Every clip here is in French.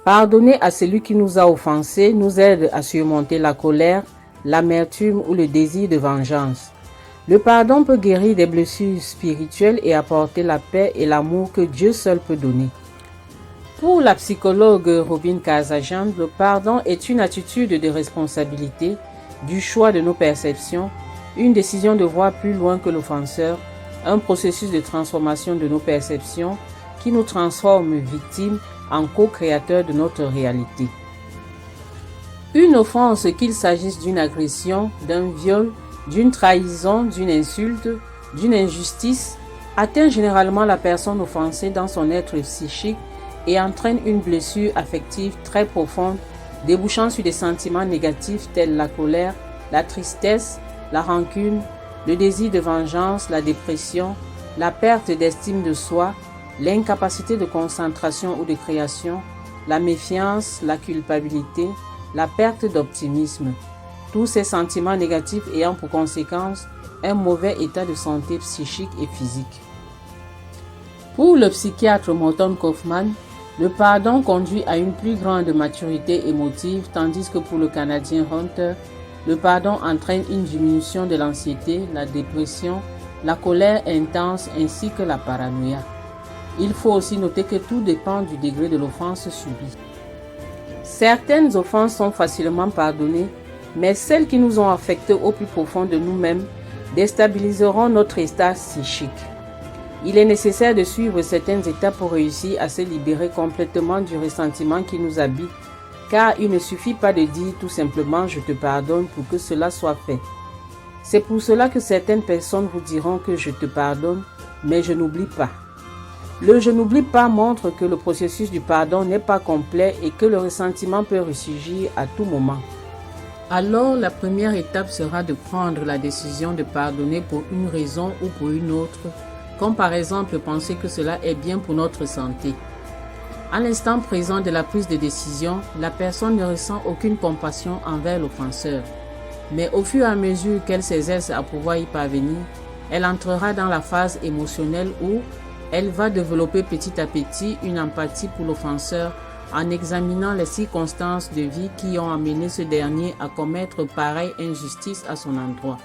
Pardonner à celui qui nous a offensés nous aide à surmonter la colère, l'amertume ou le désir de vengeance. Le pardon peut guérir des blessures spirituelles et apporter la paix et l'amour que Dieu seul peut donner. Pour la psychologue Robin Kazajan, le pardon est une attitude de responsabilité, du choix de nos perceptions, une décision de voir plus loin que l'offenseur, un processus de transformation de nos perceptions qui nous transforme victimes en co-créateurs de notre réalité. Une offense, qu'il s'agisse d'une agression, d'un viol, d'une trahison, d'une insulte, d'une injustice, atteint généralement la personne offensée dans son être psychique et entraîne une blessure affective très profonde, débouchant sur des sentiments négatifs tels la colère, la tristesse, la rancune, le désir de vengeance, la dépression, la perte d'estime de soi, l'incapacité de concentration ou de création, la méfiance, la culpabilité, la perte d'optimisme. Tous ces sentiments négatifs ayant pour conséquence un mauvais état de santé psychique et physique. Pour le psychiatre Morton Kaufman, le pardon conduit à une plus grande maturité émotive, tandis que pour le Canadien Hunter, le pardon entraîne une diminution de l'anxiété, la dépression, la colère intense ainsi que la paranoïa. Il faut aussi noter que tout dépend du degré de l'offense subie. Certaines offenses sont facilement pardonnées, mais celles qui nous ont affectés au plus profond de nous-mêmes déstabiliseront notre état psychique. Il est nécessaire de suivre certaines étapes pour réussir à se libérer complètement du ressentiment qui nous habite, car il ne suffit pas de dire tout simplement « je te pardonne » pour que cela soit fait. C'est pour cela que certaines personnes vous diront que je te pardonne, mais je n'oublie pas. Le « je n'oublie pas » montre que le processus du pardon n'est pas complet et que le ressentiment peut ressurgir à tout moment. Alors, la première étape sera de prendre la décision de pardonner pour une raison ou pour une autre, comme par exemple penser que cela est bien pour notre santé. À l'instant présent de la prise de décision, la personne ne ressent aucune compassion envers l'offenseur. Mais au fur et à mesure qu'elle s'exerce à pouvoir y parvenir, elle entrera dans la phase émotionnelle où elle va développer petit à petit une empathie pour l'offenseur en examinant les circonstances de vie qui ont amené ce dernier à commettre pareille injustice à son endroit.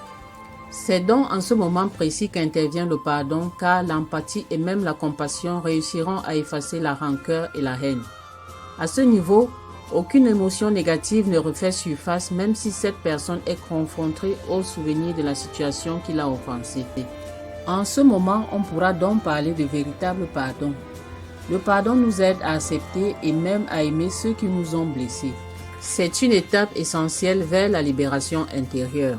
C'est donc en ce moment précis qu'intervient le pardon, car l'empathie et même la compassion réussiront à effacer la rancœur et la haine. À ce niveau, aucune émotion négative ne refait surface même si cette personne est confrontée au souvenir de la situation qui l'a offensée. En ce moment, on pourra donc parler de véritable pardon. Le pardon nous aide à accepter et même à aimer ceux qui nous ont blessés. C'est une étape essentielle vers la libération intérieure.